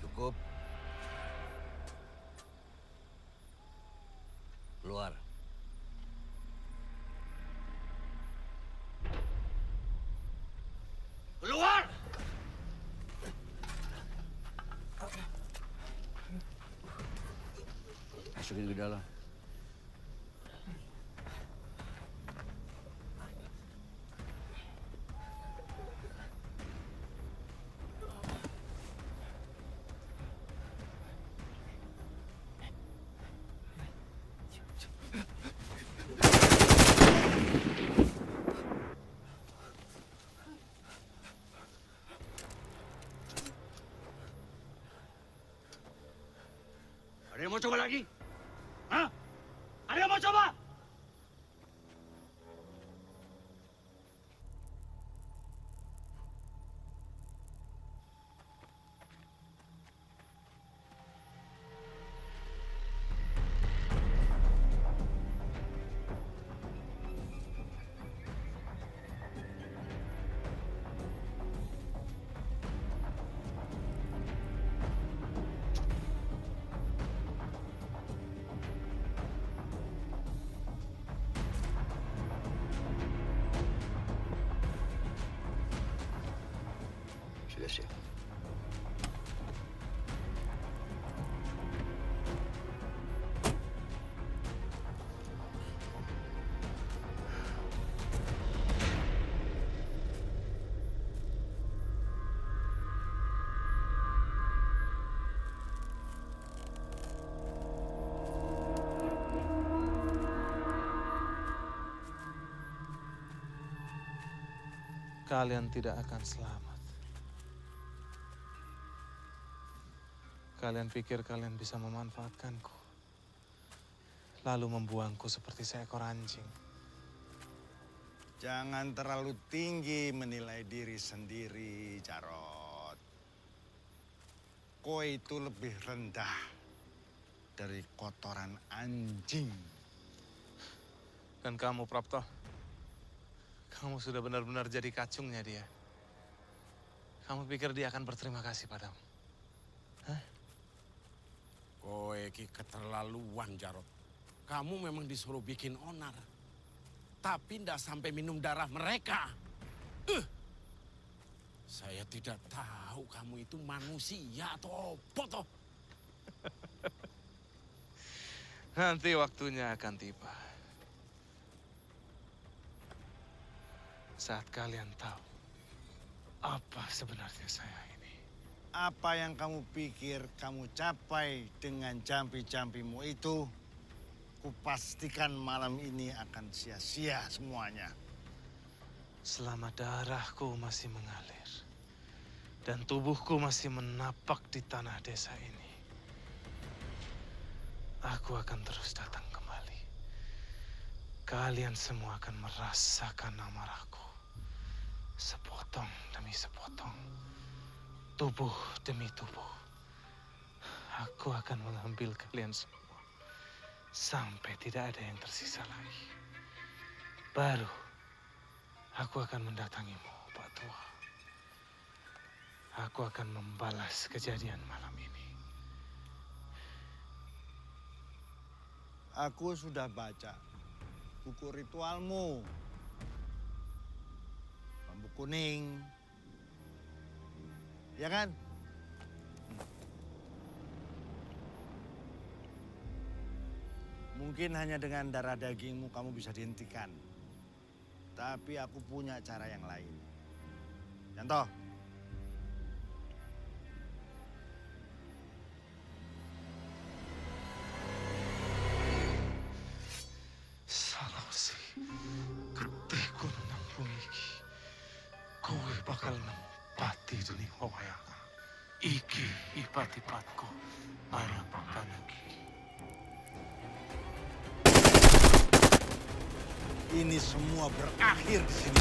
Cukup. Keluar. Keluar! Masukin ke dalam. Ada yang mau coba lagi? Hah? Ada yang mau coba? Sudah siap. Kalian tidak akan selamat. Kalian pikir kalian bisa memanfaatkanku, lalu membuangku seperti seekor anjing. Jangan terlalu tinggi menilai diri sendiri, Jarot. Kau itu lebih rendah dari kotoran anjing. Dan kamu, Prapto, kamu sudah benar-benar jadi kacungnya dia. Kamu pikir dia akan berterima kasih padamu? Hah? Kowe ki keterlaluan, Jarot. Kamu memang disuruh bikin onar. Tapi ndak sampai minum darah mereka. Saya tidak tahu kamu itu manusia atau apa toh. Nanti waktunya akan tiba. Saat kalian tahu apa sebenarnya saya ini. Apa yang kamu pikir kamu capai dengan jampi-jampimu itu, kupastikan malam ini akan sia-sia semuanya. Selama darahku masih mengalir dan tubuhku masih menapak di tanah desa ini, aku akan terus datang kembali. Kalian semua akan merasakan amarahku. Sepotong demi sepotong, tubuh demi tubuh. Aku akan mengambil kalian semua sampai tidak ada yang tersisa lagi. Baru aku akan mendatangimu, Pak Tua. Aku akan membalas kejadian malam ini. Aku sudah baca buku ritualmu. Bambu kuning. Ya kan? Mungkin hanya dengan darah dagingmu kamu bisa dihentikan. Tapi aku punya cara yang lain. Contoh. sifat-sifatku banyak banget. Ini semua berakhir di sini.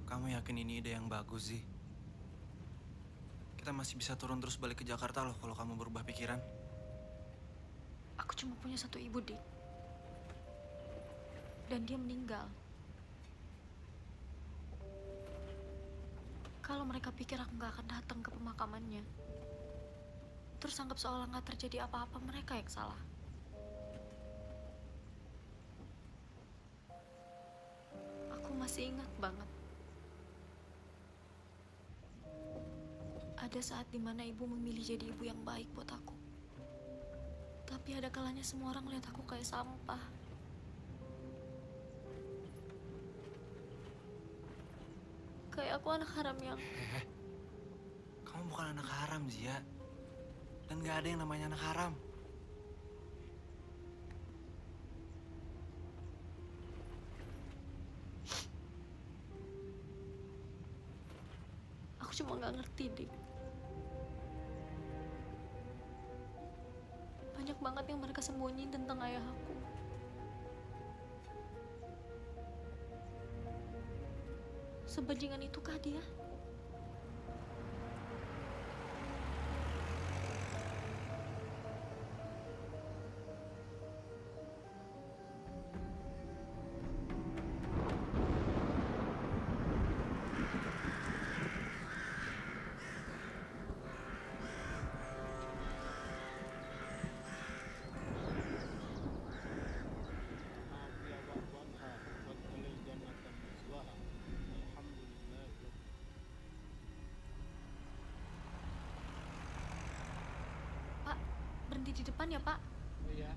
Kamu yakin ini ide yang bagus sih? Kita masih bisa turun terus balik ke Jakarta loh kalau kamu berubah pikiran. Aku cuma punya satu ibu, Dik. Dan dia meninggal. Kalau mereka pikir aku nggak akan datang ke pemakamannya, terus anggap seolah nggak terjadi apa-apa, mereka yang salah. Aku masih ingat banget. Ada saat dimana ibu memilih jadi ibu yang baik buat aku. Tapi ada kalanya semua orang lihat aku kayak sampah. Kayak aku anak haram yang... Kamu bukan anak haram, Zia. Dan gak ada yang namanya anak haram. Aku cuma gak ngerti, Dik. Banyak banget yang mereka sembunyiin tentang ayah aku. Sebajingan itukah dia? Berhenti di depan ya, Pak? Iya.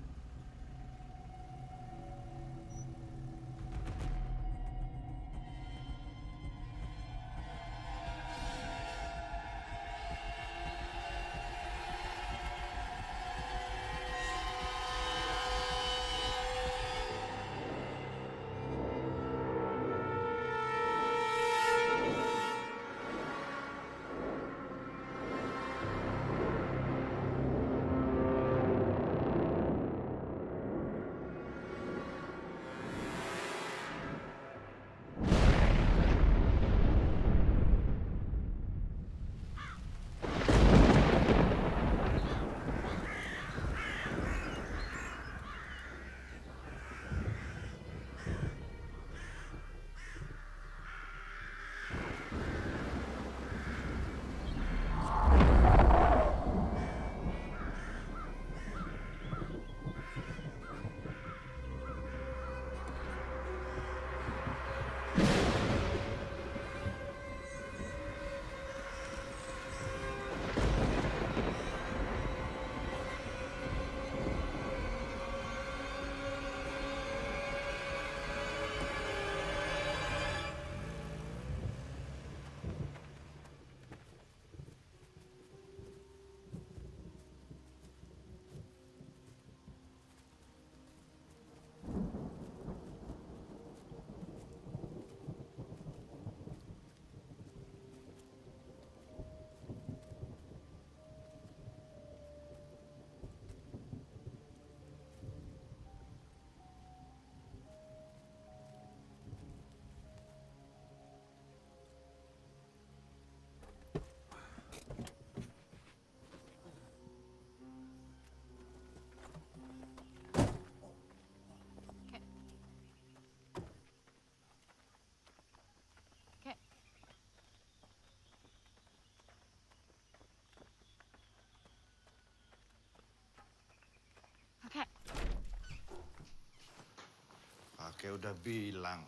Kakek udah bilang,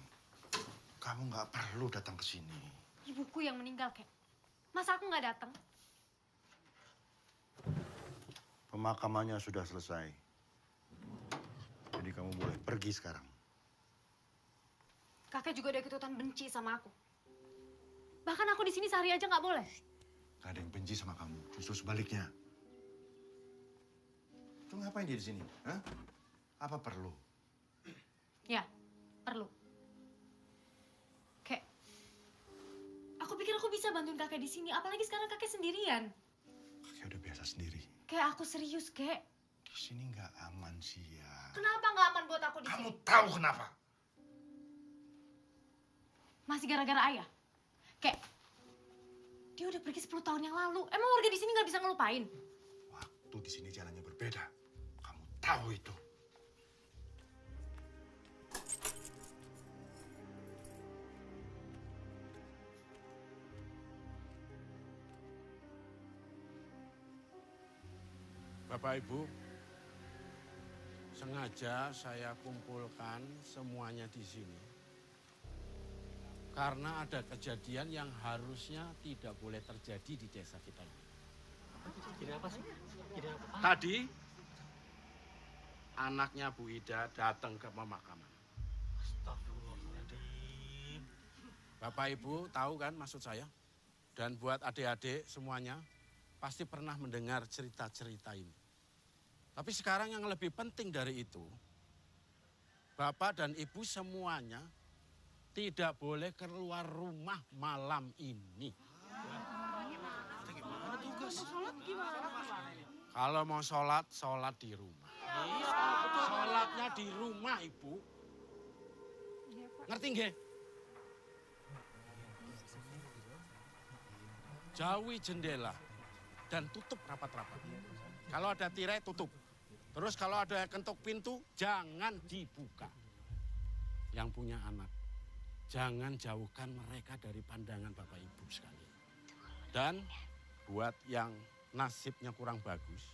kamu nggak perlu datang ke sini. Ibuku yang meninggal, Kek. Masa aku nggak datang? Pemakamannya sudah selesai. Jadi kamu boleh pergi sekarang. Kakek juga udah ikutan benci sama aku. Bahkan aku di sini sehari aja nggak boleh. Gak ada yang benci sama kamu, justru sebaliknya. Itu ngapain dia di sini? Hah? Apa perlu? Ya, perlu. Kek, aku pikir aku bisa bantuin kakek di sini. Apalagi sekarang kakek sendirian. Kakek udah biasa sendiri. Kek, aku serius, Kek. Di sini nggak aman sih ya. Kenapa nggak aman buat aku di Kamu sini? tahu kenapa? Masih gara-gara ayah. Kek, dia udah pergi 10 tahun yang lalu. Emang warga di sini nggak bisa ngelupain? Waktu di sini jalannya berbeda. Kamu tahu itu. Bapak Ibu, sengaja saya kumpulkan semuanya di sini. Karena ada kejadian yang harusnya tidak boleh terjadi di desa kita ini. Tadi, anaknya Bu Ida datang ke pemakaman. Bapak Ibu tahu kan maksud saya? Dan buat adik-adik semuanya, pasti pernah mendengar cerita-cerita ini. Tapi sekarang yang lebih penting dari itu, Bapak dan Ibu semuanya tidak boleh keluar rumah malam ini. Kalau mau sholat, sholat di rumah. Sholatnya di rumah, Ibu. Ngerti nggih? Jauhi jendela dan tutup rapat-rapat. Kalau ada tirai, tutup. Terus kalau ada kentuk pintu, jangan dibuka. Yang punya anak, jangan jauhkan mereka dari pandangan Bapak Ibu sekalian. Dan buat yang nasibnya kurang bagus,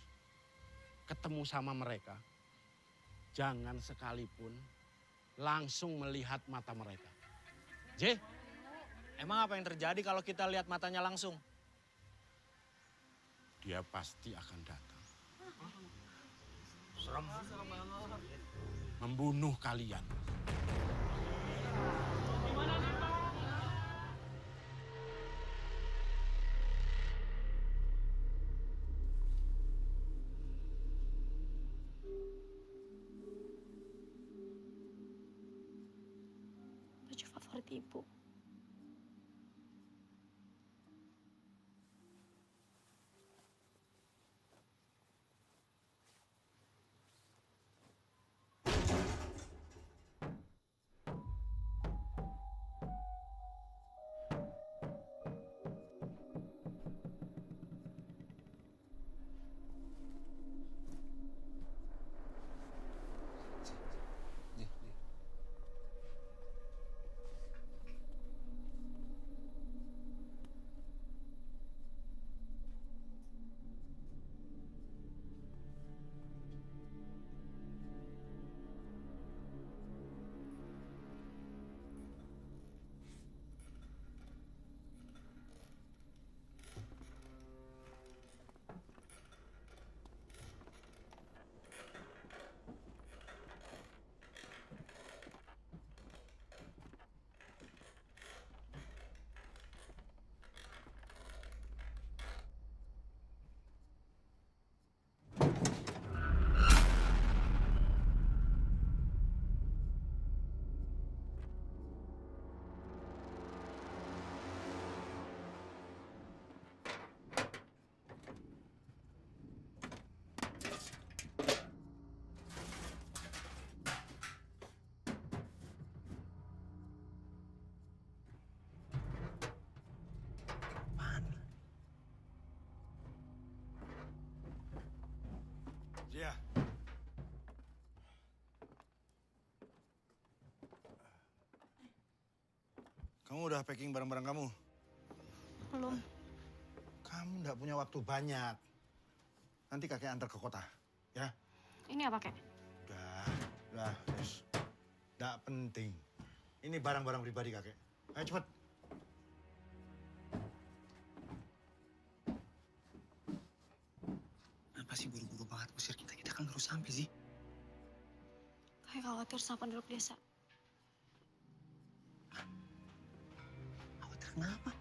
ketemu sama mereka, jangan sekalipun langsung melihat mata mereka. J, emang apa yang terjadi kalau kita lihat matanya langsung? Dia pasti akan datang. Membunuh kalian. Baju favorit ibu. Zia. Kamu udah packing barang-barang kamu? Belum. Kamu nggak punya waktu banyak. Nanti kakek antar ke kota, ya? Ini apa, Kek? Udah, yes. Nggak penting. Ini barang-barang pribadi kakek. Ayo cepet. Kenapa sih buru-buru banget usir kita? Kita kan harus sampai sih. Kayak khawatir sama penduduk desa. Khawatir kenapa?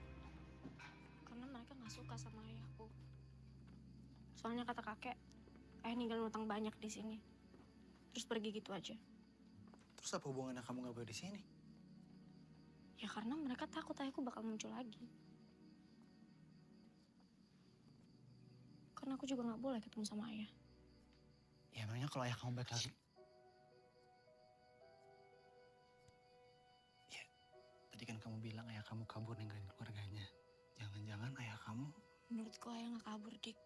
Karena mereka nggak suka sama ayahku. Soalnya kata kakek, ayah ninggalin utang banyak di sini. Terus pergi gitu aja. Terus apa hubungannya kamu nggak boleh di sini? Ya karena mereka takut ayahku bakal muncul lagi. Karena aku juga nggak boleh ketemu sama ayah. Ya emangnya kalau ayah kamu balik lagi? Ya, tadi kan kamu bilang ayah kamu kabur ninggalin keluarganya. Jangan-jangan ayah kamu... Menurutku ayah nggak kabur, Dik.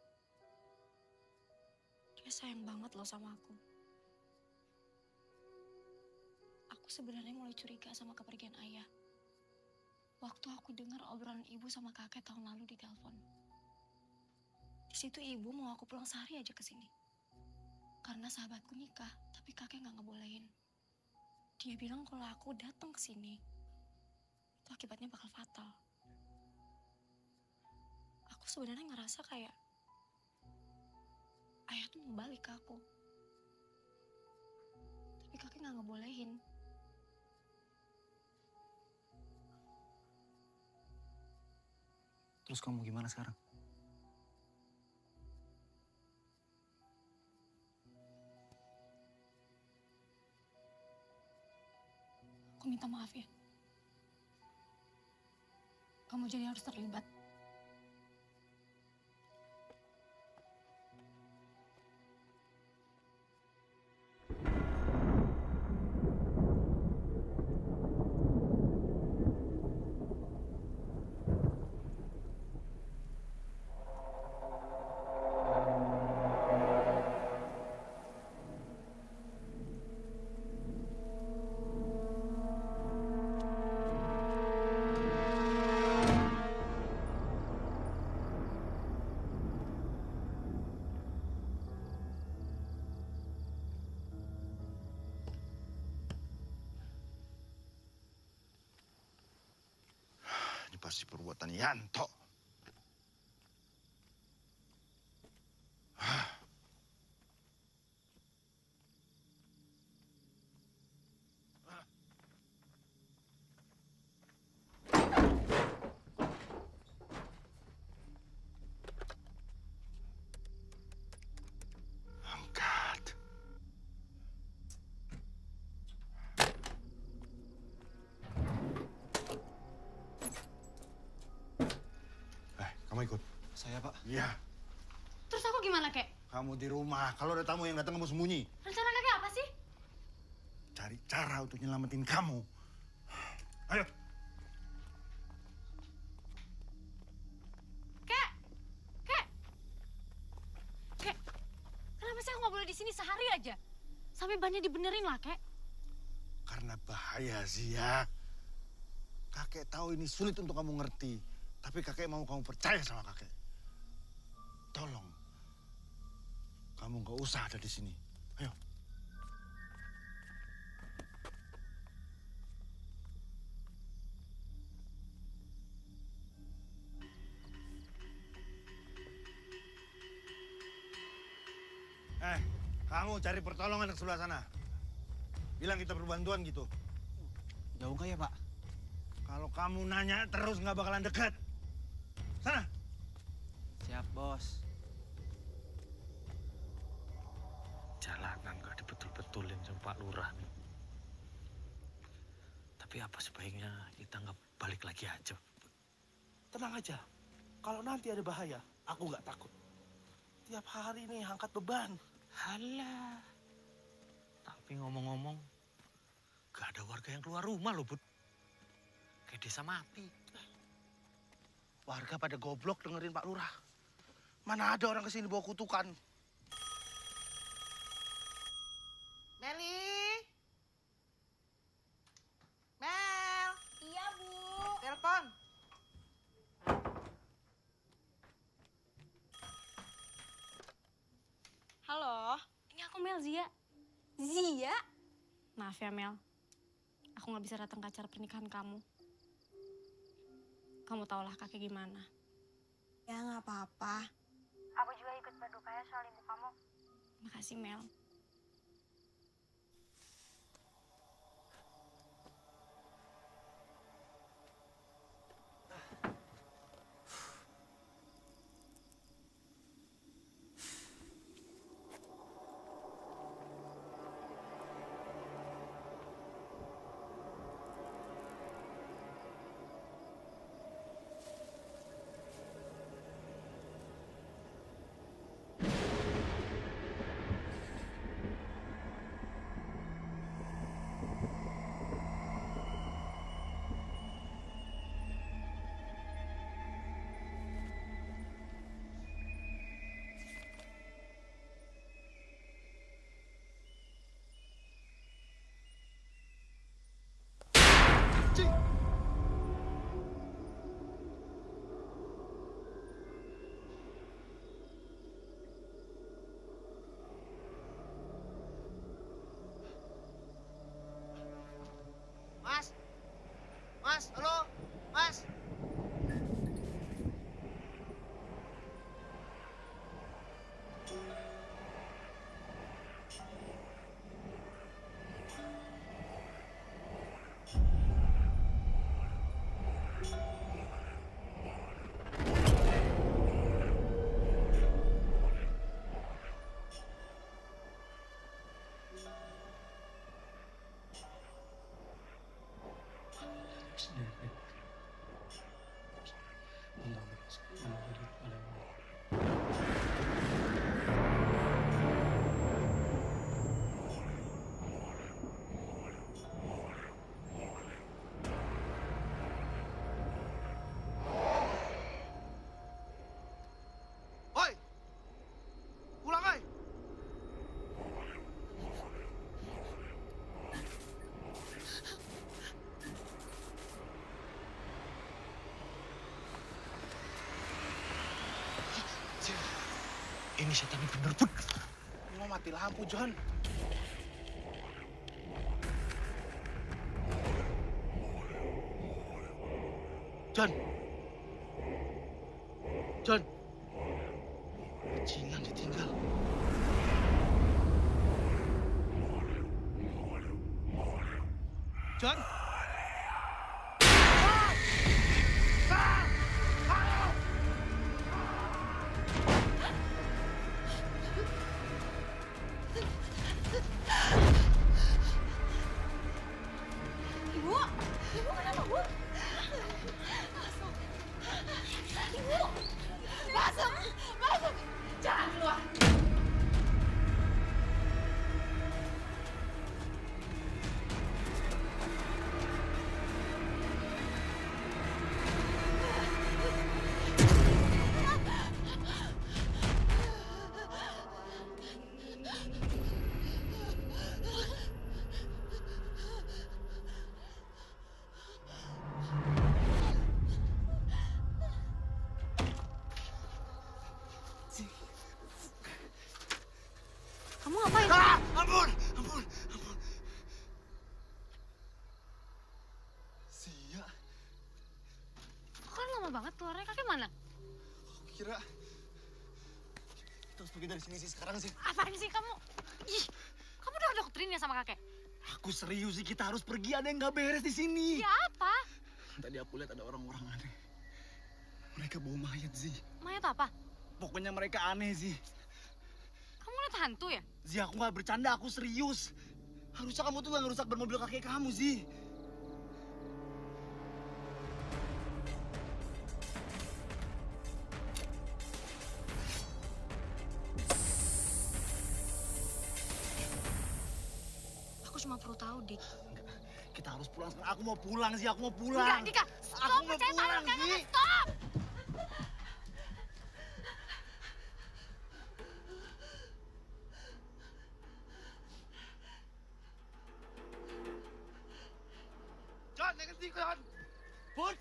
Dia sayang banget loh sama aku. Aku sebenarnya mulai curiga sama kepergian ayah. Waktu aku dengar obrolan ibu sama kakek tahun lalu di telepon. Di situ ibu mau aku pulang sehari aja ke sini. Karena sahabatku nikah, tapi kakek nggak ngebolehin. Dia bilang kalau aku datang ke sini, itu akibatnya bakal fatal. Aku sebenarnya ngerasa kayak ayah tuh mau balik ke aku. Tapi kakek nggak ngebolehin. Terus kamu gimana sekarang? Aku minta maaf ya. Kamu jadi harus terlibat. Ini pasti perbuatan Yanto. Angkat. Kamu ikut. Saya, Pak. Iya. Terus aku gimana, Kek? Kamu di rumah. Kalau ada tamu yang datang, kamu sembunyi. Rencana kakek apa sih? Cari cara untuk nyelamatin kamu. Ayo. Kek! Kek! Kek! Kenapa sih aku nggak boleh di sini sehari aja? Sampai bannya dibenerin lah, Kek. Karena bahaya, Zia. Kakek tahu ini sulit untuk kamu ngerti. Tapi kakek mau kamu percaya sama kakek. Tolong. Kamu nggak usah ada di sini. Ayo. Kamu cari pertolongan ke sebelah sana. Bilang kita berbantuan gitu. Jauh nggak ya, Pak? Kalau kamu nanya terus nggak bakalan dekat. Sana. Siap, Bos. Jalanan gak dibetul-betulin sama Pak Lurah nih. Tapi apa sebaiknya kita nggak balik lagi aja? Tenang aja. Kalau nanti ada bahaya, aku nggak takut. Tiap hari nih angkat beban. Halah. Tapi ngomong-ngomong, gak ada warga yang keluar rumah loh, Bud. Kayak desa mati. Warga pada goblok dengerin Pak Lurah. Mana ada orang kesini bawa kutukan. Meli? Mel? Iya, Bu. Telepon. Halo, ini aku Mel, Zia. Zia? Maaf ya, Mel. aku nggak bisa datang ke acara pernikahan kamu. Kamu tahulah kakek gimana. Ya nggak apa-apa. Aku juga ikut berduka ya soal ibu kamu. Makasih Mel. Mas! Mas, halo? Mas! Woi! Pulang, woi! Ini setan bener, Bud. Mau mati lampu, John. John. John. Bajingan ditinggal. John. Ibu! Ibu kenapa, Bu? Ibu! Masuk! Masuk! Jangan keluar! Kamu ngapain? Ah! Ampun! Ampun! Ampun! Sia, Kok lama banget keluarnya? Kakek mana? aku kira kita harus pergi dari sini sih sekarang sih. Apaan sih kamu? Ih, kamu udah doktrin ya sama kakek? Aku serius sih, kita harus pergi. Ada yang nggak beres di sini. Ya apa? Tadi aku lihat ada orang-orang aneh. Mereka bawa mayat sih. Mayat apa? Pokoknya mereka aneh sih. Kamu lihat hantu ya? Zi, aku nggak bercanda, aku serius. Harusnya kamu tuh nggak ngerusak ban mobil kakek kamu, Zi. Aku cuma perlu tahu, Dik. Kita harus pulang sekarang. Aku mau pulang, Zi. Aku mau pulang. Enggak, Dika. Stop, Aku mau percaya pulang, tangan Zi. stop! John, yang ngerti, John. Bud!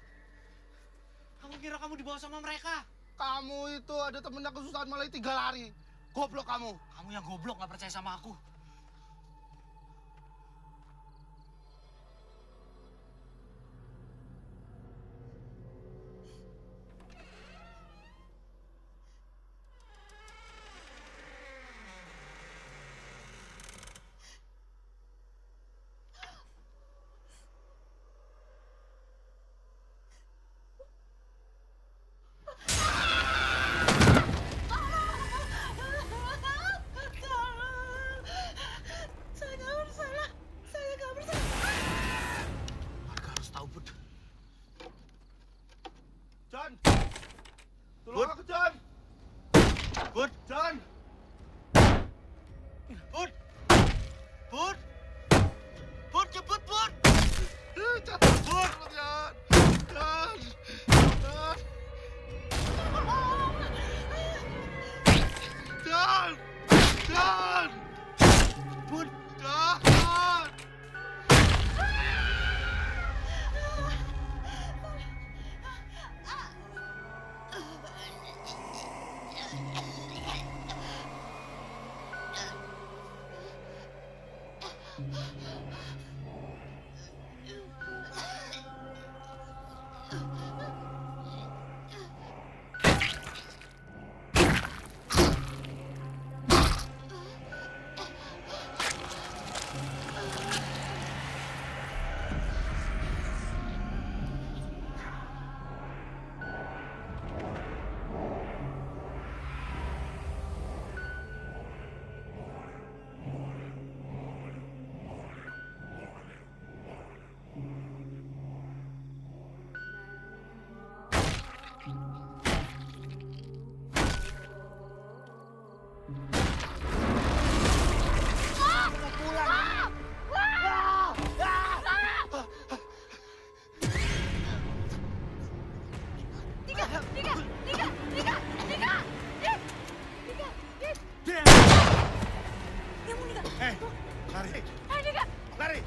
Kamu kira kamu dibawa sama mereka? Kamu itu ada temennya kesusahan malah tinggal lari. Goblok kamu. Kamu yang goblok nggak percaya sama aku. Bud, John. Bud. Bud. Bud, jemput, Bud. Bud, John. John. John. John. John. Bud, John. Lari. Lari.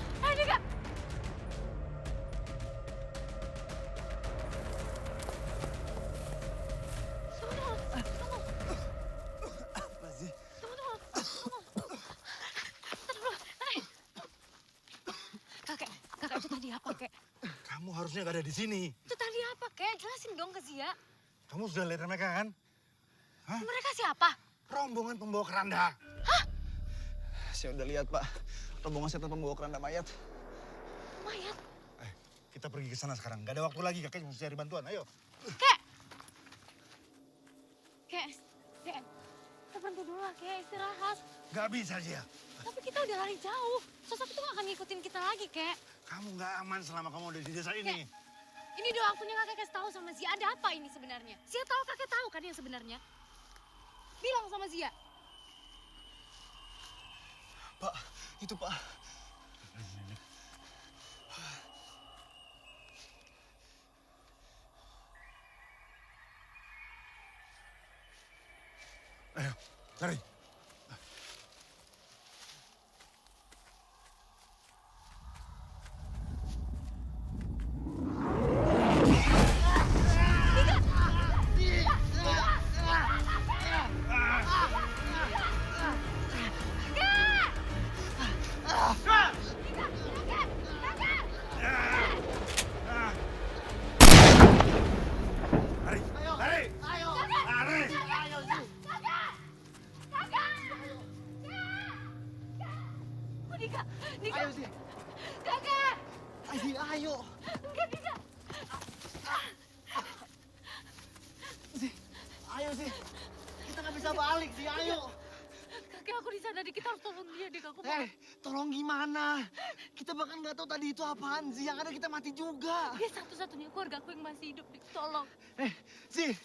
Apa sih? Kakek itu tadi apa, Kek? Kamu harusnya gak ada di sini. Itu tadi apa, Kek? Jelasin dong ke Zia. Kamu sudah lihat mereka kan? Hah? Mereka siapa? Rombongan pembawa keranda. Saya udah lihat, Pak. Rombongan setan pembawa keranda mayat. Mayat? Kita pergi ke sana sekarang. Gak ada waktu lagi, kakek mesti cari bantuan. Ayo. Kek! Kek, kita berhenti dulu lah, Kek. Istirahat. Gak bisa, Zia. Tapi kita udah lari jauh. Sosok itu gak akan ngikutin kita lagi, Kek. Kamu gak aman selama kamu ada di desa ini. Ini udah waktunya kakek kasih tahu sama Zia. Ada apa ini sebenarnya? Zia tahu kakek tahu kan yang sebenarnya? Bilang sama Zia. Pak, itu Pak. Ayo, lari. Ayo sih. Kakak. Ayo. Enggak bisa. Ayo sih. Kita nggak bisa balik sih. Ayo. Kakek aku di sana, kita harus tolong dia deh. Aku Tolong gimana? Kita bahkan nggak tahu tadi itu apaan sih. Yang ada kita mati juga. dia satu-satunya keluarga aku yang masih hidup. Tolong. Sih.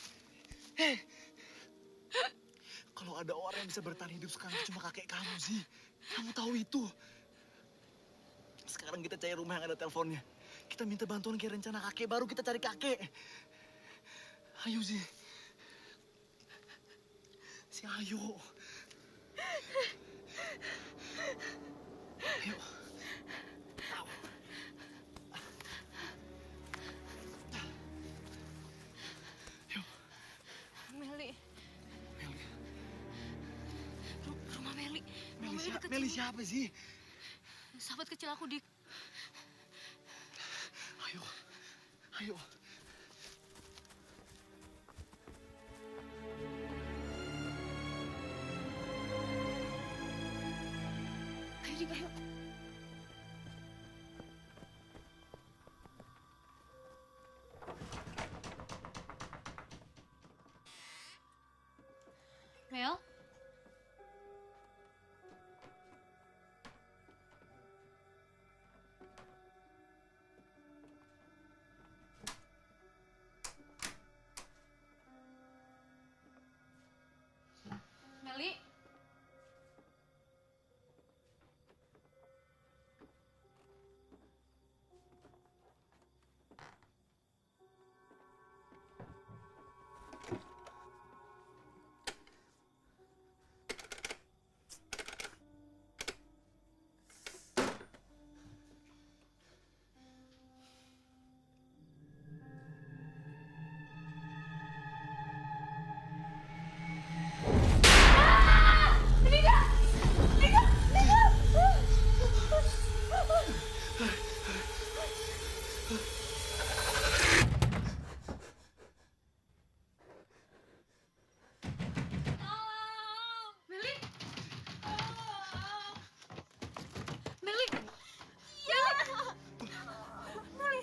Kalau ada orang yang bisa bertahan hidup sekarang cuma kakek kamu sih. Kamu tahu itu. Sekarang kita cari rumah yang ada teleponnya. Kita minta bantuan ke rencana kakek, baru kita cari kakek. Ayo sih. Ayo. Ayo. Meli. Rumah Meli. Meli siapa sih? Sahabat kecil aku, Dik. Ayo. Ayo, Dik, ayo. Mel? Meli! Meli! Ya! Meli!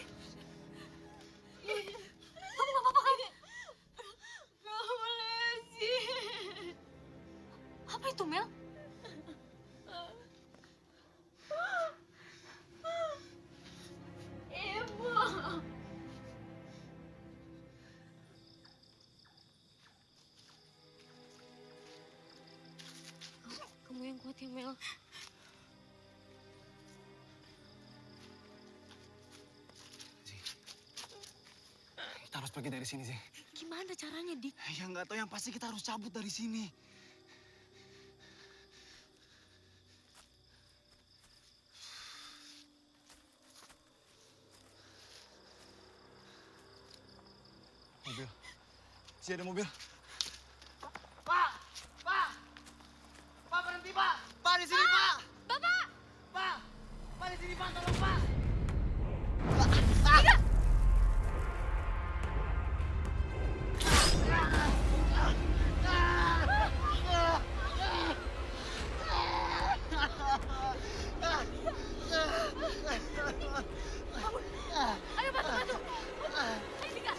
Kamu gak apa-apa kan? Gak boleh sih. Apa itu, Mel? Ibu! Kamu yang kuat ya, Mel. Kita harus pergi dari sini, sih. Gimana caranya, Dik? Ya nggak tahu, yang pasti kita harus cabut dari sini. Mobil. Si ada mobil. Pak! Pak! Pak berhenti, Pak! Pak, di sini, Pak. Bapak! Pak! Pak di sini, Pak, tolong, Pak! Ayo bantu! Ayo, Dika!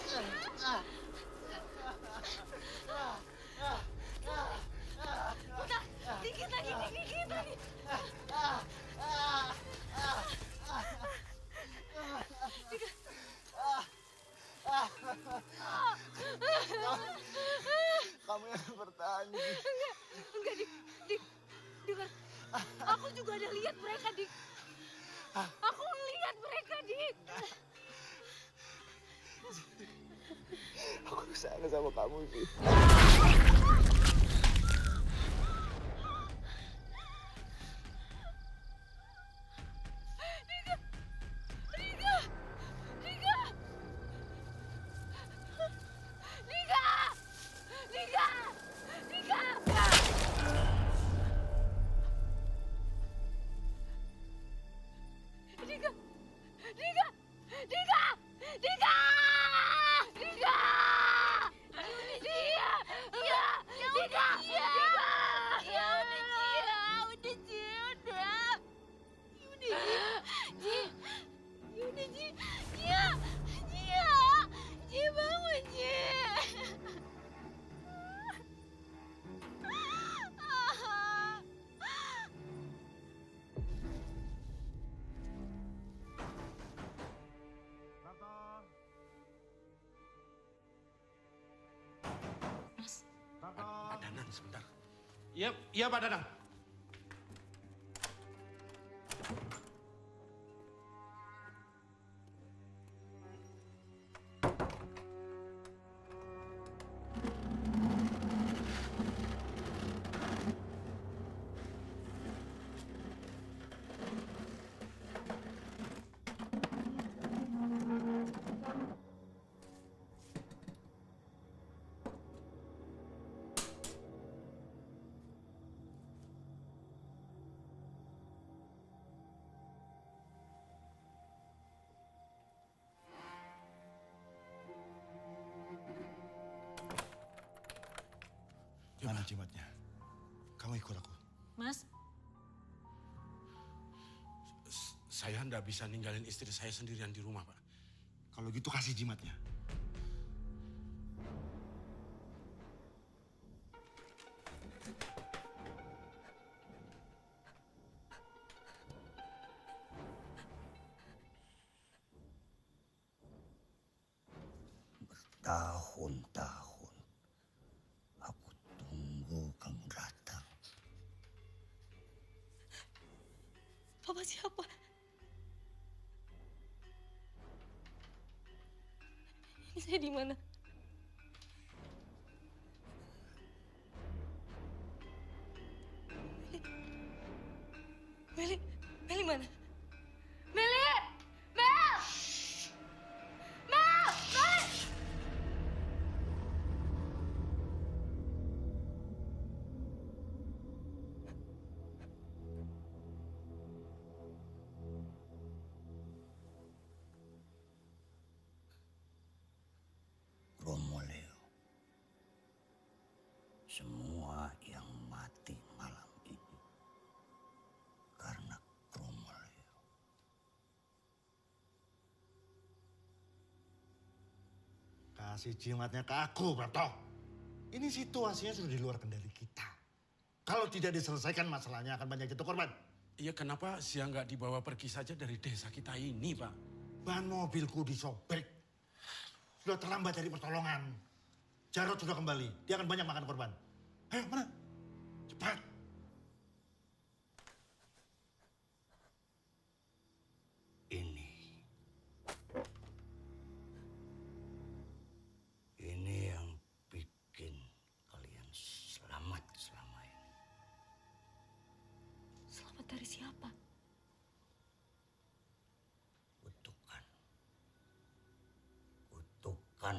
Udah, dikit lagi, dikit lagi. Kamu yang bertahan. Enggak, Dik. Dengar, aku juga ada lihat mereka, Dik. Aku lihat mereka, Dik. Aku sayang sama kamu sih. Pak Danang, sebentar. Iya, Pak Danang. Mana jimatnya? Kamu ikut aku. Mas, Saya nggak bisa ninggalin istri saya sendirian di rumah, Pak. Kalau gitu kasih jimatnya. Tahun-tahun aku tunggu kamu datang. Papa siapa? Ini saya di mana? Meli mana? Meli! Mel! Mel! Mel! semua yang mati malam ini karena Kromoleo. Kasih jimatnya ke aku, Prato. Ini situasinya sudah di luar kendali kita. Kalau tidak diselesaikan masalahnya akan banyak jatuh korban. Iya, kenapa Zia nggak dibawa pergi saja dari desa kita ini, Pak? Ban mobilku disobek. Sudah terlambat cari pertolongan. Jarod sudah kembali. Dia akan banyak makan korban. Ayo, mana? Cepat. Ini yang bikin kalian selamat selama ini. Selamat dari siapa? Kutukan. Kutukan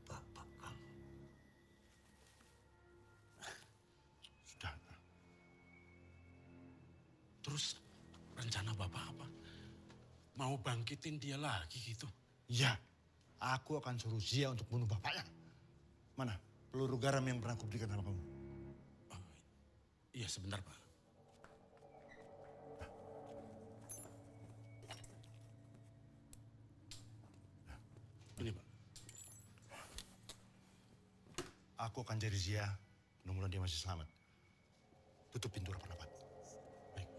bapak kamu. Sudah. Terus rencana Bapak apa? Mau bangkitin dia lagi gitu? Iya, aku akan suruh Zia untuk bunuh bapaknya. Mana peluru garam yang pernah kuberikan sama kamu? Iya, sebentar, Pak. Ini, Pak. Aku akan cari Zia, mudah-mudahan dia masih selamat. Tutup pintu rapat-rapat. Baik.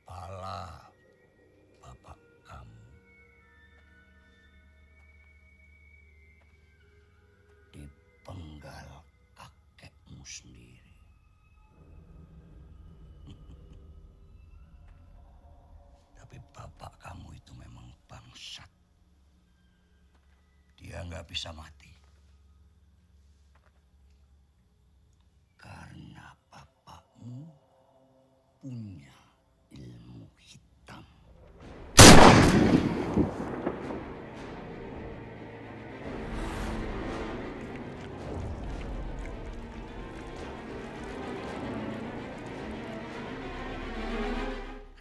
Kepala bapak kamu dipenggal kakekmu sendiri. Tapi bapak kamu itu memang bangsat. Dia nggak bisa mati. Karena bapakmu punya ilmu hitam.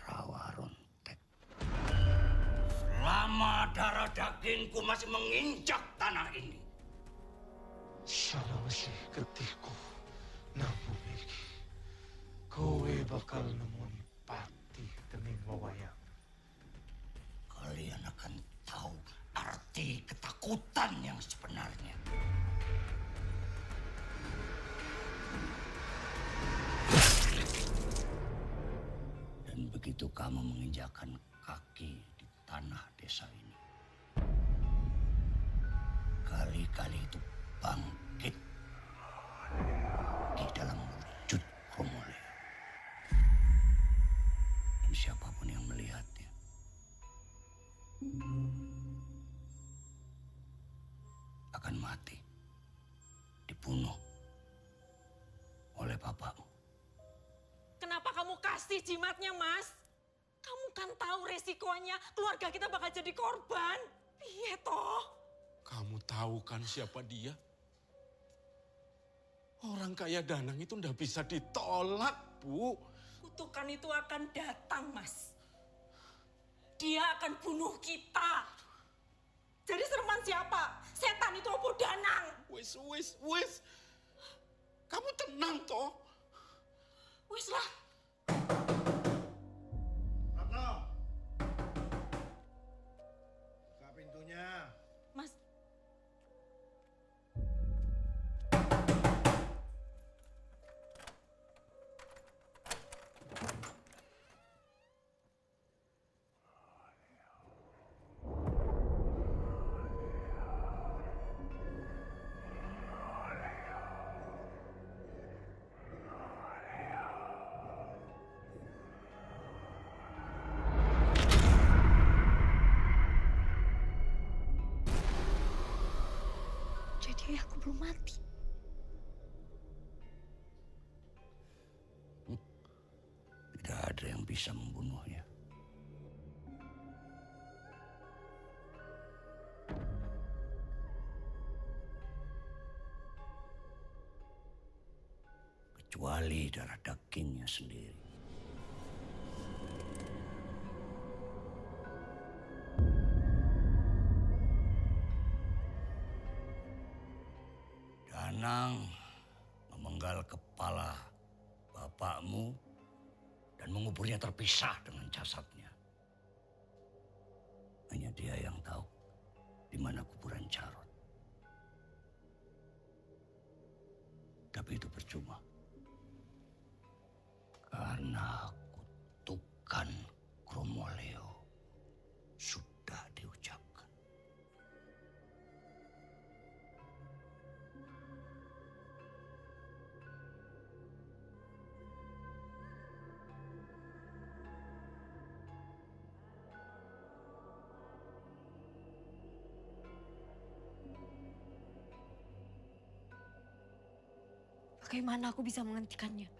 Rawa Rontek. Selama darah dagingku masih menginjak tanah ini, Salawasi ketihku namun iki kowe bakal nemoni pati kening wawayang. kalian akan tahu arti ketakutan yang sebenarnya. Dan begitu kamu menginjakan kaki di tanah desa ini, kali-kali itu bangkit di dalam wujud Kromoleo. Dan siapapun yang melihatnya akan mati, dibunuh oleh bapakmu. Kenapa kamu kasih jimatnya, Mas? Kamu kan tahu resikonya keluarga kita bakal jadi korban. Iya toh? Kamu tahu kan siapa dia? Orang kaya Danang itu ndak bisa ditolak, Bu. Kutukan itu akan datang, Mas. Dia akan bunuh kita. Jadi sereman siapa? Setan itu apa Danang? Wis. Kamu tenang toh? Wis lah. Ratno. Buka pintunya. Mas, Jadi aku belum mati. Tidak ada yang bisa membunuhnya. Kecuali kecuali darah dagingnya sendiri. Danang memenggal kepala bapakmu dan menguburnya terpisah dengan jasadnya. Hanya dia yang tahu di mana kuburan Jarod. Tapi itu percuma. Karena kutukan Kromoleo sudah diucapkan. Bagaimana aku bisa menghentikannya?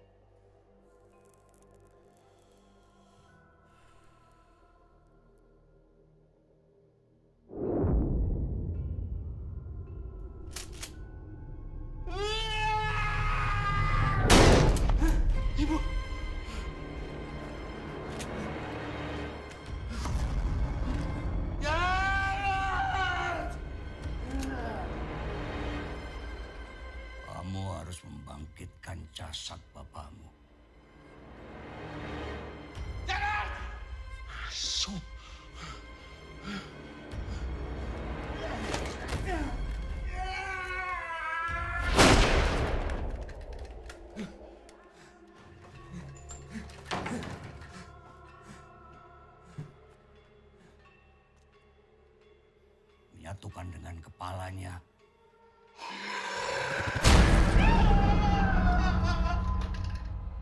Ibu! Kamu harus membangkitkan jasad bapakmu. Jangan! Masuk. Menyatukan dengan kepalanya.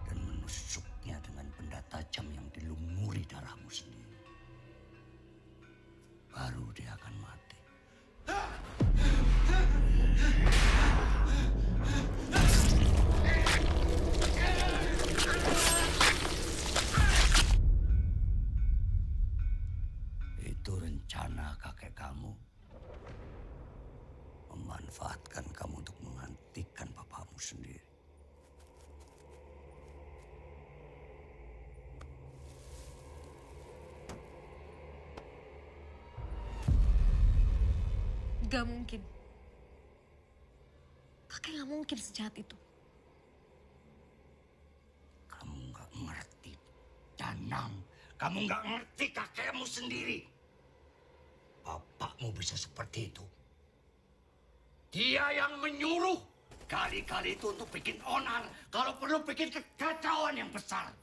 Dan menusuknya dengan benda tajam yang dilumuri darahmu sendiri. Baru dia akan mati. Itu rencana kakek kamu. Memanfaatkan kamu untuk menghentikan bapakmu sendiri. Gak mungkin. Kakek gak mungkin sejahat itu. Kamu nggak ngerti, Danang. Kamu nggak ngerti kakekmu sendiri. Bapakmu bisa seperti itu. Dia yang menyuruh. Kali-kali itu untuk bikin onar. Kalau perlu bikin kekacauan yang besar.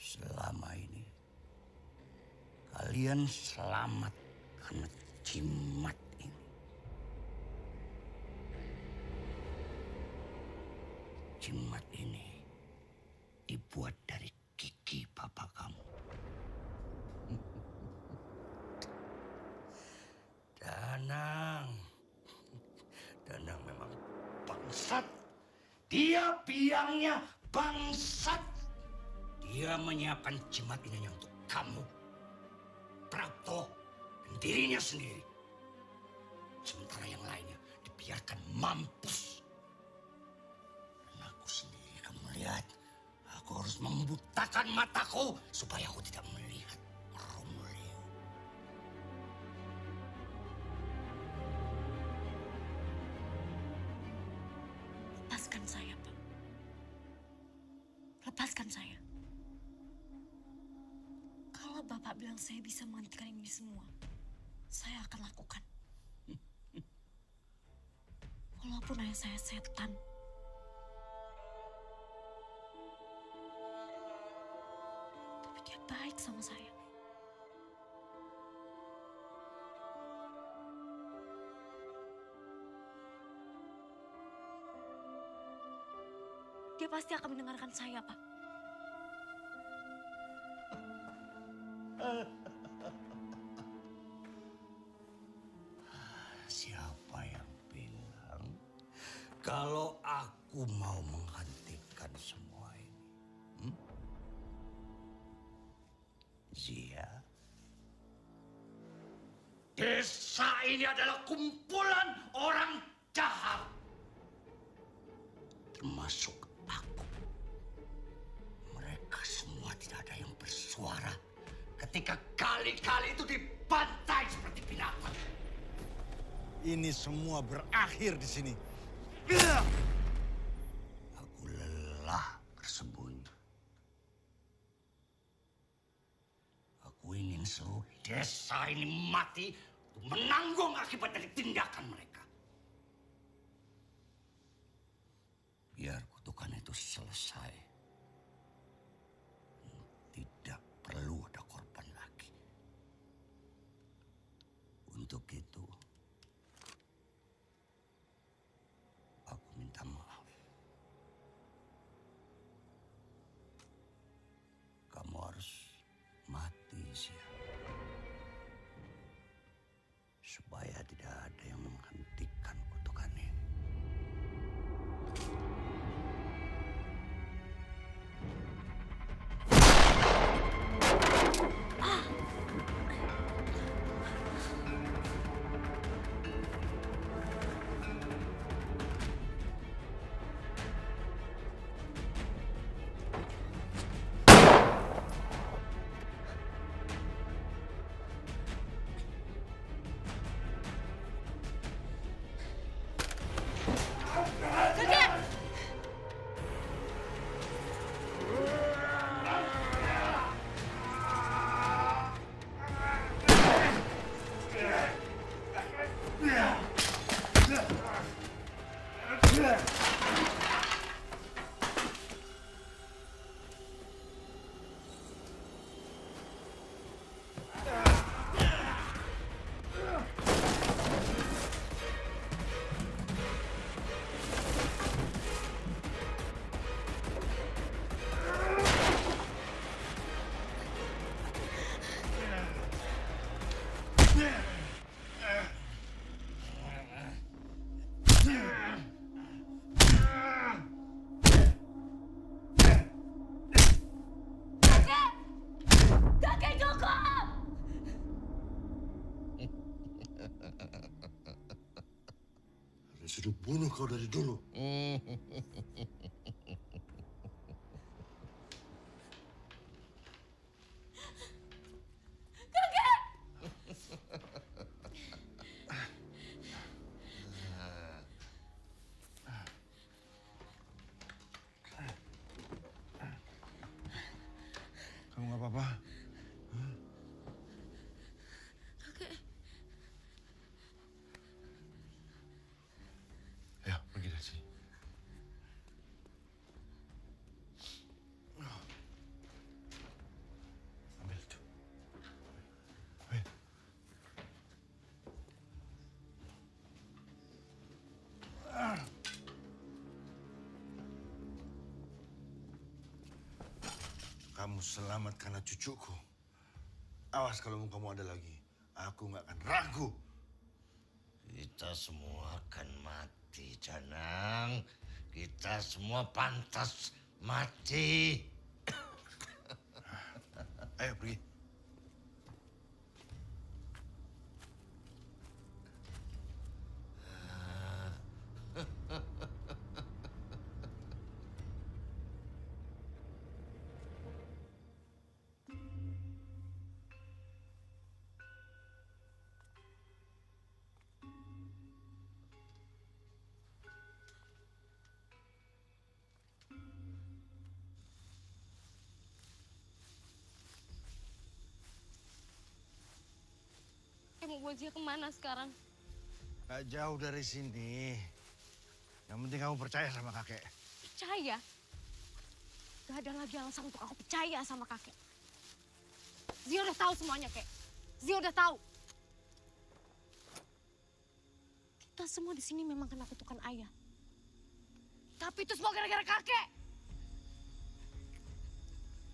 Selama ini, kalian selamat karena jimat ini. Jimat ini dibuat dari gigi bapak kamu. Danang. Danang memang bangsat. Dia biangnya bangsat. Dia menyiapkan jimat ini hanya untuk kamu, Prapto, dan dirinya sendiri. Sementara yang lainnya dibiarkan mampus. Dan aku sendiri akan melihat. Aku harus membutakan mataku supaya aku tidak melihat Kromoleo. Lepaskan saya, Pak. Lepaskan saya. Kalau Bapak bilang saya bisa menghentikan ini semua, saya akan lakukan. Walaupun ayah saya setan. Tapi dia baik sama saya. Dia pasti akan mendengarkan saya, Pak. Siapa yang bilang kalau aku mau menghentikan semua ini? Zia? Desa ini adalah kumpulan orang jahat. Termasuk aku. berkali-kali itu dibantai seperti binatang. Ini semua berakhir di sini. Aku lelah bersembunyi. Aku ingin seluruh desa ini mati untuk menanggung akibat dari tindakan mereka. Biar kutukan itu selesai. Tidak perlu ada korban lagi. Untuk itu, aku minta maaf. Kamu harus mati, Zia. Supaya tidak ada yang menghentikan kutukan ini. Sudah bunuh kau dari dulu. Kamu nggak apa-apa? Ya, pergi dari sini. Ambil itu. Ambil. Kamu selamat karena cucuku. Awas kalau kamu ada lagi. Aku nggak akan ragu. Kita semua akan mati, Janang. Kita semua pantas mati. Ayo pergi. Mau bawa Zia kemana sekarang? Gak jauh dari sini. Yang penting kamu percaya sama kakek. Percaya? Gak ada lagi alasan untuk aku percaya sama kakek. Zia udah tahu semuanya, Kek. Zia udah tahu. Kita semua di sini memang kena kutukan ayah. Tapi itu semua gara-gara kakek.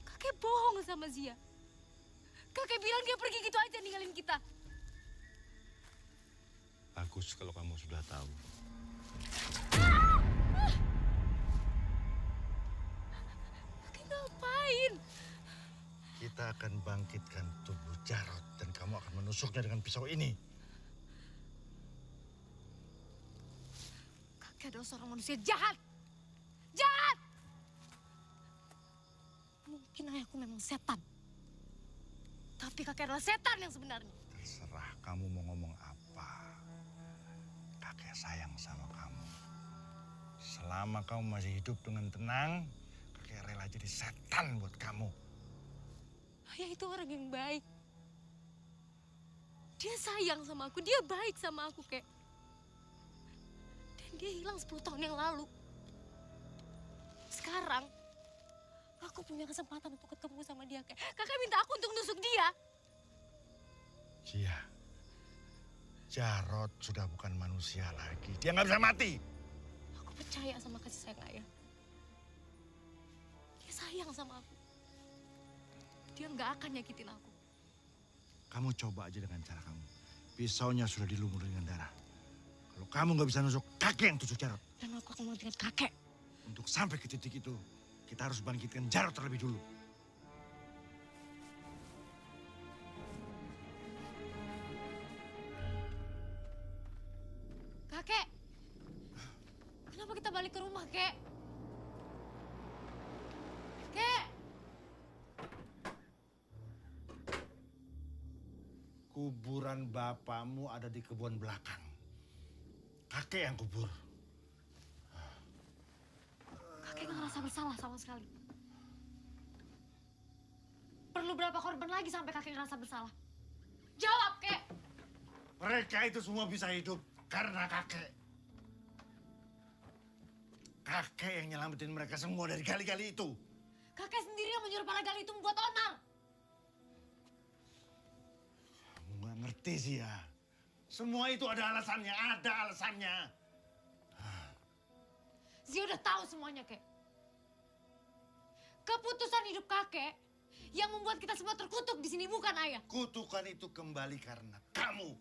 Kakek bohong sama Zia. Kakek bilang dia pergi gitu aja ninggalin kita. Bagus kalau kamu sudah tahu. Kakek ngapain? Kita akan bangkitkan tubuh Jarod dan kamu akan menusuknya dengan pisau ini. Kakek adalah seorang manusia jahat. Jahat! Mungkin ayahku memang setan. Tapi Tapi kakek adalah setan yang sebenarnya. Terserah kamu mau ngomong apa. Kakek sayang sama kamu. Selama kamu masih hidup dengan tenang, kakek rela jadi setan buat kamu. Ayah itu orang yang baik. Dia sayang sama aku, dia baik sama aku, kek. Dan dia hilang 10 tahun yang lalu. Sekarang, aku punya kesempatan untuk ketemu sama dia, kek. Kakek minta aku untuk nusuk dia. Zia, Jarod sudah bukan manusia lagi. Dia nggak bisa mati. Aku percaya sama kasih sayang ayah. Dia sayang sama aku. Dia nggak akan nyakitin aku. Kamu coba aja dengan cara kamu. Pisaunya sudah dilumuri dengan darah. Kalau kamu nggak bisa nusuk, kakek yang tusuk Jarod. Dan aku akan menggantikan kakek. Untuk sampai ke titik itu, kita harus bangkitkan Jarod terlebih dulu. Kakek, kenapa kita balik ke rumah, kek? Kek! Kuburan bapakmu ada di kebun belakang. Kakek yang kubur. Kakek nggak ngerasa bersalah sama sekali. Perlu berapa korban lagi sampai kakek ngerasa bersalah? Jawab, kek! Mereka itu semua bisa hidup karena kakek. Kakek yang nyelamatin mereka semua dari gali-gali itu. Kakek sendiri yang menyuruh para gali itu membuat onar. Kamu nggak ngerti sih ya. Semua itu ada alasannya, ada alasannya. Zia udah tahu semuanya, kek. Keputusan hidup kakek yang membuat kita semua terkutuk di sini bukan ayah. Kutukan itu kembali karena kamu.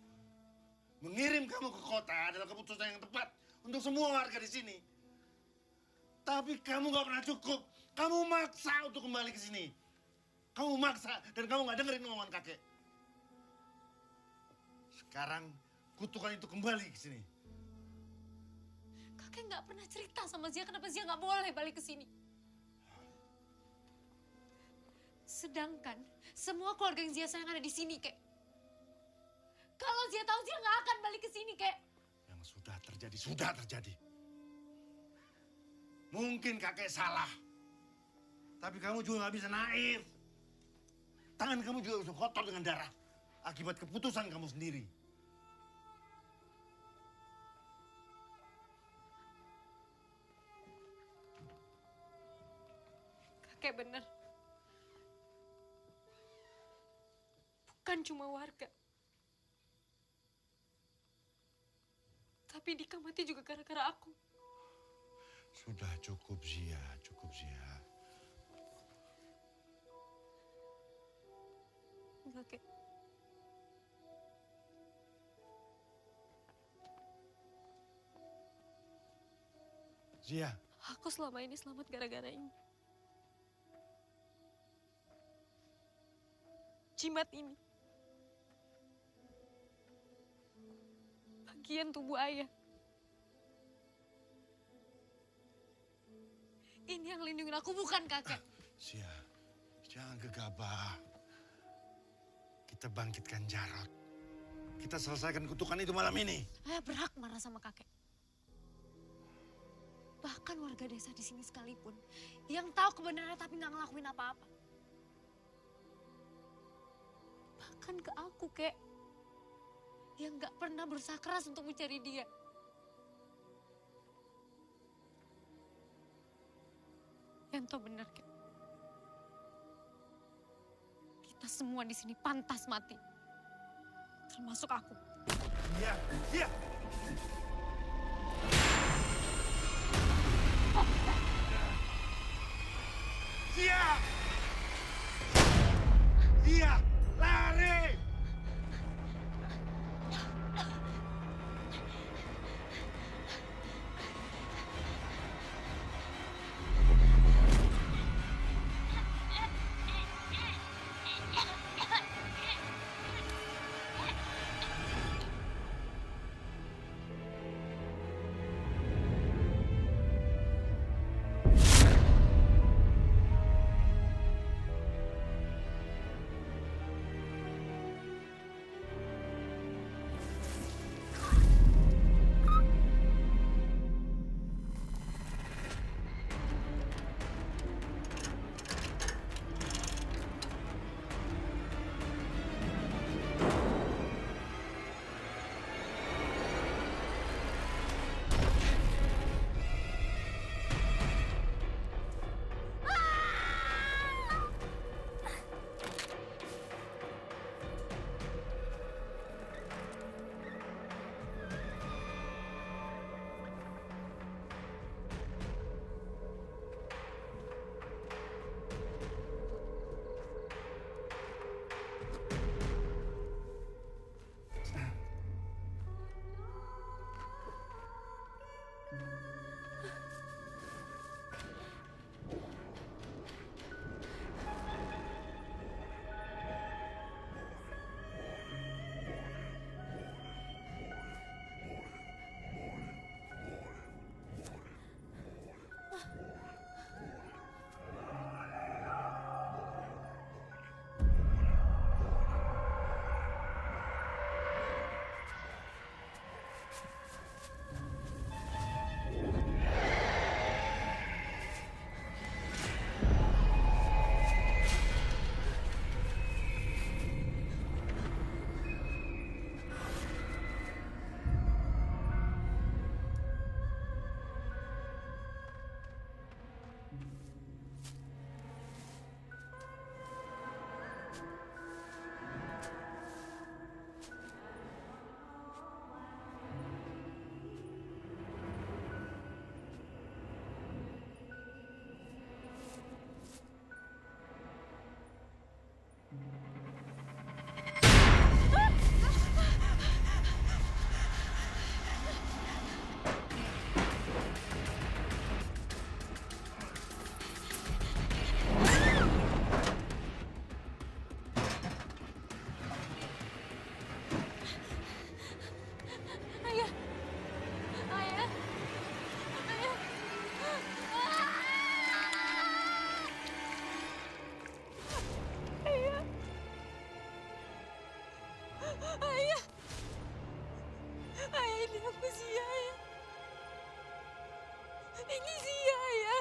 Mengirim kamu ke kota adalah keputusan yang tepat untuk semua warga di sini. Tapi kamu gak pernah cukup. Kamu maksa untuk kembali ke sini. Kamu maksa dan kamu gak dengerin omongan kakek. Sekarang kutukan itu kembali ke sini. Kakek nggak pernah cerita sama Zia kenapa Zia nggak boleh balik ke sini. Sedangkan semua keluarga yang Zia sayang ada di sini, kek. Kalau Zia tahu Zia nggak akan balik ke sini, kek. Yang sudah terjadi, sudah terjadi. Mungkin kakek salah. Tapi kamu juga nggak bisa naif. Tangan kamu juga sudah kotor dengan darah. Akibat keputusan kamu sendiri. Kakek bener. Bukan cuma warga. Tapi Dika mati juga gara-gara aku. Sudah cukup, Zia, cukup, Zia. Enggak, kek. Zia. Aku selama ini selamat gara-gara ini. Jimat ini. Bagian tubuh ayah. Ini yang lindungin aku, bukan kakek. Zia, jangan gegabah. Kita bangkitkan Jarod. Kita selesaikan kutukan itu malam ini. Ayah berhak marah sama kakek. Bahkan warga desa di sini sekalipun yang tahu kebenarannya tapi nggak ngelakuin apa-apa. Bahkan ke aku, kek, yang nggak pernah berusaha keras untuk mencari dia. Yang tahu benar, kek. Kita semua di sini pantas mati, termasuk aku. Iya, iya. Zia! Zia! Lari! Ini Zia ya.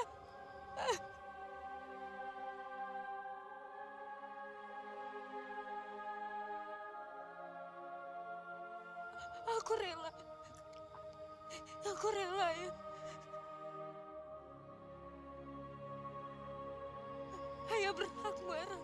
Aku rela. Aku rela ya. Ayah berhak marah.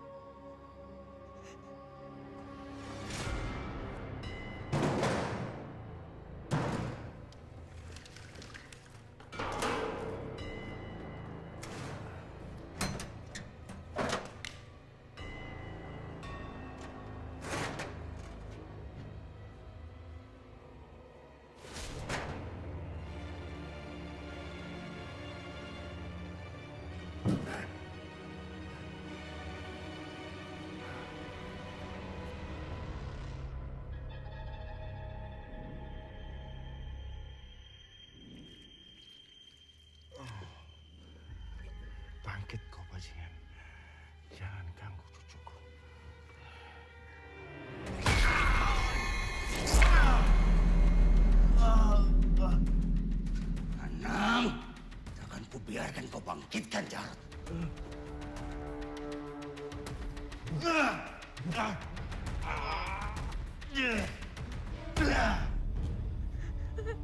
Bangkit kau bajingan. Jangan ganggu cucuku. Anang, jangan kubiarkan kau bangkitkan Jarod.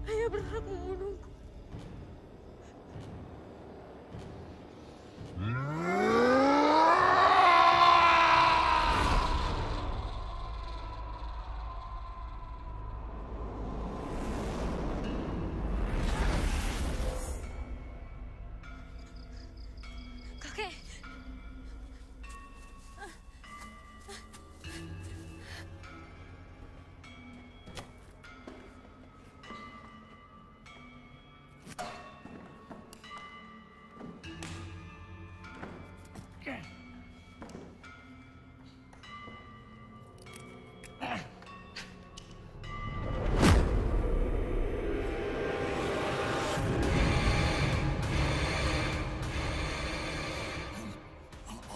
Ayah berhak membunuhku. Kakek.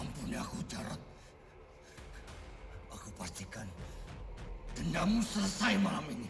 Ampuni aku, Jarod. Aku pastikan dendammu selesai malam ini.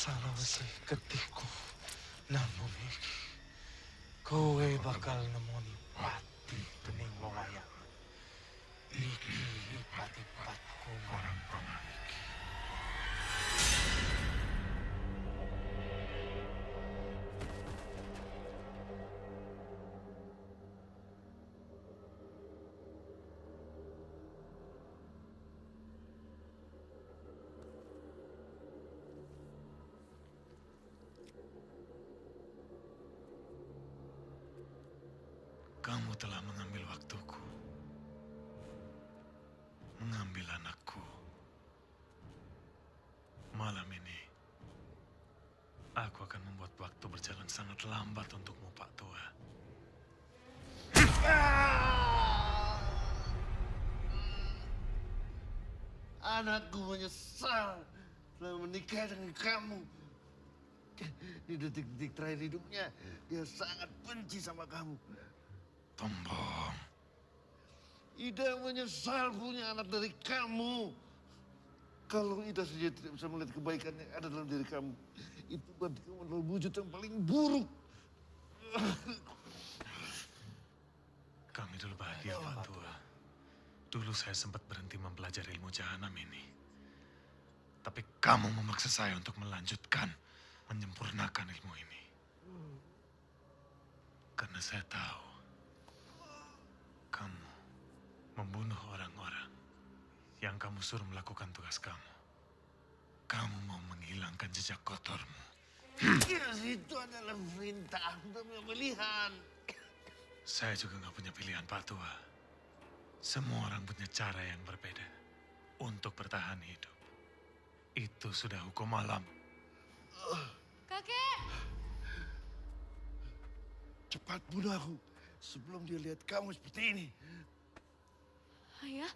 Salawasi ketiku namun iki kowe bakal nemoni pati dening wayang iki ipat-ipatku marang paman iki. Kamu telah mengambil waktuku, mengambil anakku. Malam ini, aku akan membuat waktu berjalan sangat lambat untukmu, Pak Tua. Anakku menyesal telah menikah dengan kamu. Di detik-detik terakhir hidupnya, dia sangat benci sama kamu. Tombong. Ida menyesal punya anak dari kamu. Kalau Ida saja tidak bisa melihat kebaikan yang ada dalam diri kamu, itu berarti kamu adalah wujud yang paling buruk. Kami dulu bahagia, Pak Tua. Dulu saya sempat berhenti mempelajari ilmu jahanam ini. Tapi kamu memaksa saya untuk melanjutkan, menyempurnakan ilmu ini. Karena saya tahu kamu membunuh orang-orang yang kamu suruh melakukan tugas kamu. Kamu mau menghilangkan jejak kotormu. Itu adalah perintah, bukan pilihan. Saya juga nggak punya pilihan, Pak Tua. Semua orang punya cara yang berbeda untuk bertahan hidup. Itu sudah hukum alam. Kakek! Cepat bunuh aku sebelum dia lihat kamu seperti ini. Ayah?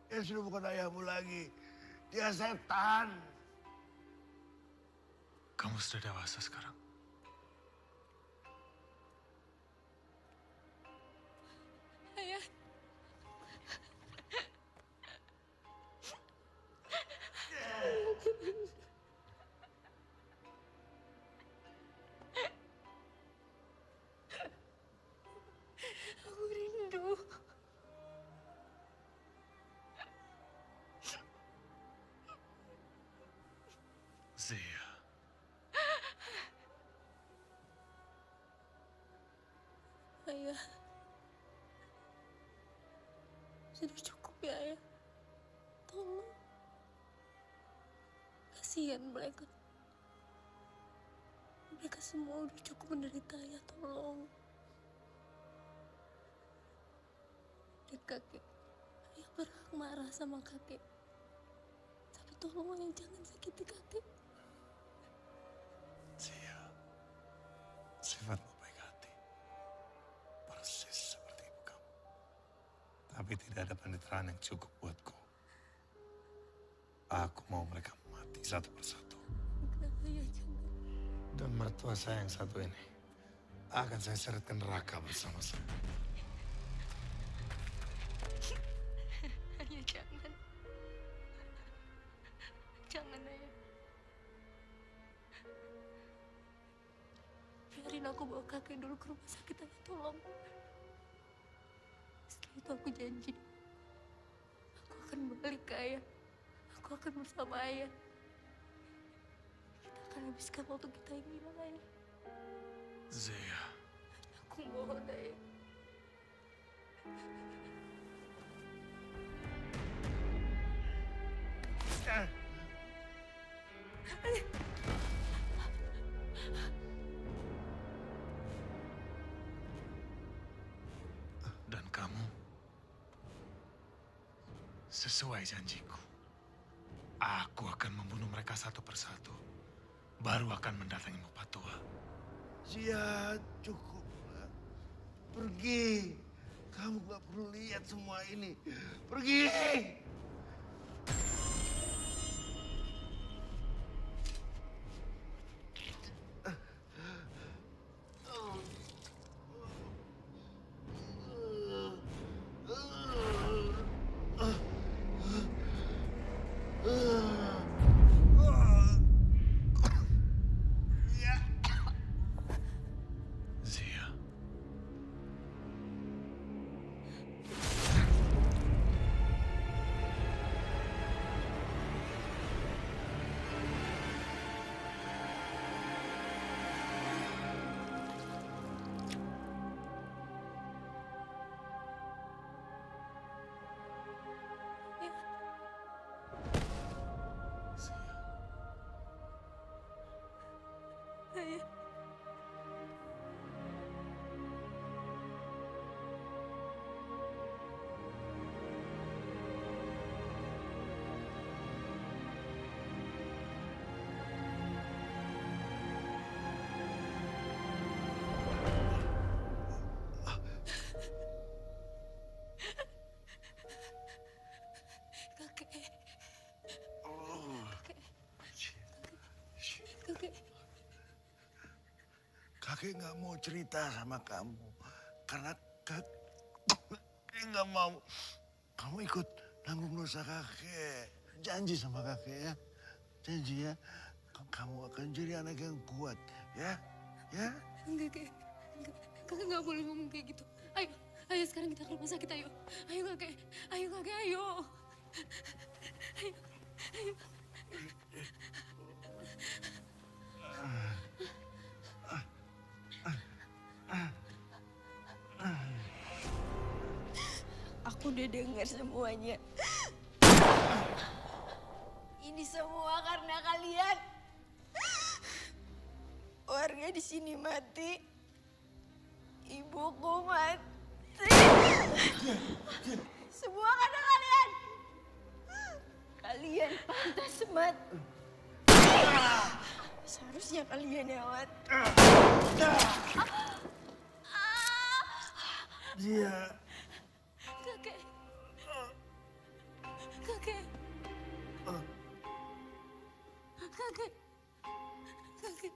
Dia sudah bukan ayahmu lagi. Dia setan. Kamu sudah dewasa sekarang. Ayah. Aku rindu. Zia. Ayah. Sudah cukup ya, Ayah. Tolong. Kasihan mereka. Mereka semua udah cukup menderita, Ayah. Tolong. Dan kakek. Ayah berhak marah sama kakek. Tapi tolong Ayah jangan sakiti kakek. Zia, sifatmu baik hati. Persis seperti ibu kamu. Tapi tidak ada pencitraan yang cukup buatku. Aku mau mereka mati satu persatu. Ayah jangan. Dan mertua saya yang satu ini akan saya seret ke neraka bersama saya. Ayah jangan. Jangan, Ayah. Biarin aku bawa kakek dulu ke rumah sakit, Ayah. Tolong. Setelah itu aku janji. Aku akan balik ke Ayah. Aku akan bersama Ayah. Kita akan habiskan waktu kita yang hilang, Ayah. Zia. Aku mohon, Ayah. Dan kamu, sesuai janjiku, aku akan membunuh mereka satu persatu. Baru akan mendatangi Mupatua. Zia, cukup. Pergi. Kamu gak perlu lihat semua ini. Pergi. Zia. Ayah. Kakek. Kakek. Kakek nggak mau cerita sama kamu. Karena kakek nggak mau kamu ikut nanggung dosa kakek. Janji sama kakek ya. Janji ya. Kamu akan jadi anak yang kuat. Ya? Ya? Enggak, kakek. Kakek nggak boleh ngomong kayak gitu. Ayo, ayo sekarang kita ke rumah sakit, ayo. Ayo, kakek. Ayo, kakek, ayo. Ayo, ayo. Aku udah dengar semuanya. Ini semua karena karena kalian. Warga di sini mati. Ibuku mati. Semua karena kalian. Kalian pantas mati. Seharusnya kalian yang mati. Dia. Kakek. Kakek. Kakek. Kakek. Kakek. Kakek.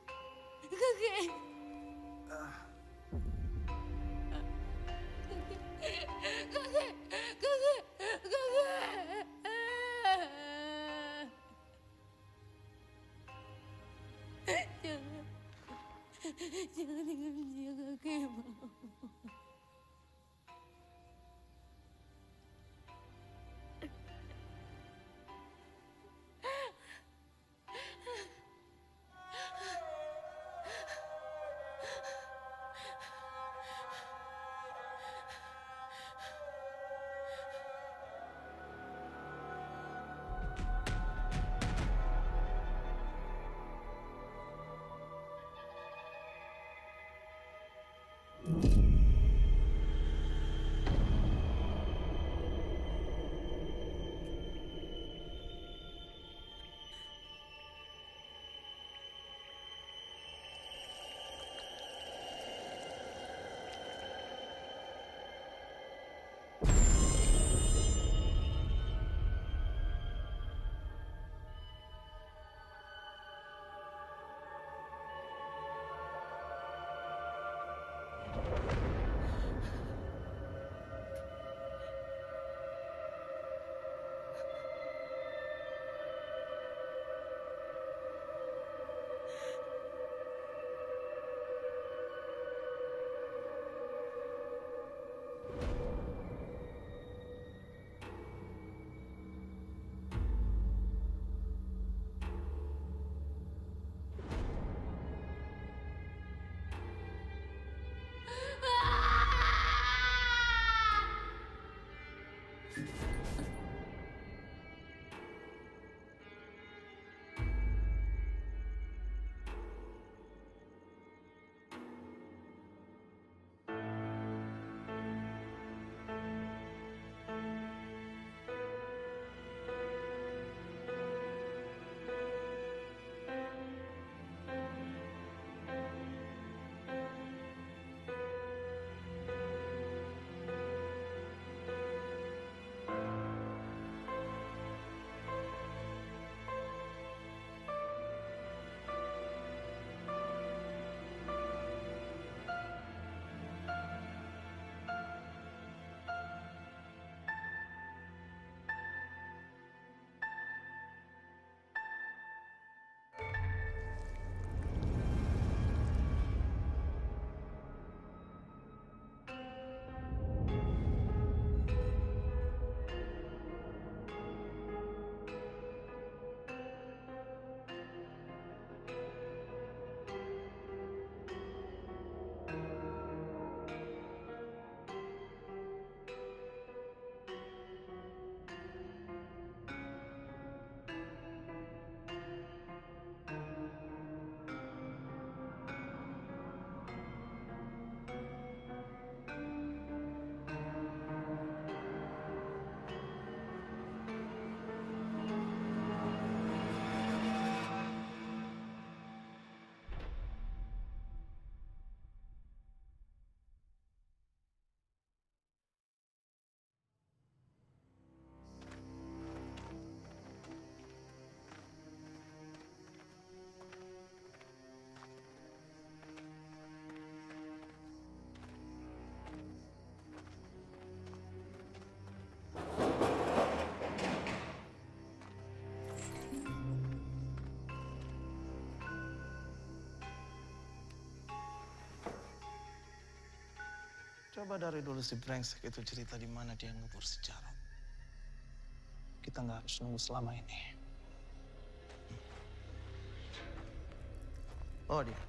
Kakek. Jangan. Jangan tinggalin dia, kakek. Coba dari dulu si brengsek itu cerita di mana dia ngubur sejarah. Kita nggak harus nunggu selama ini. Oh dia.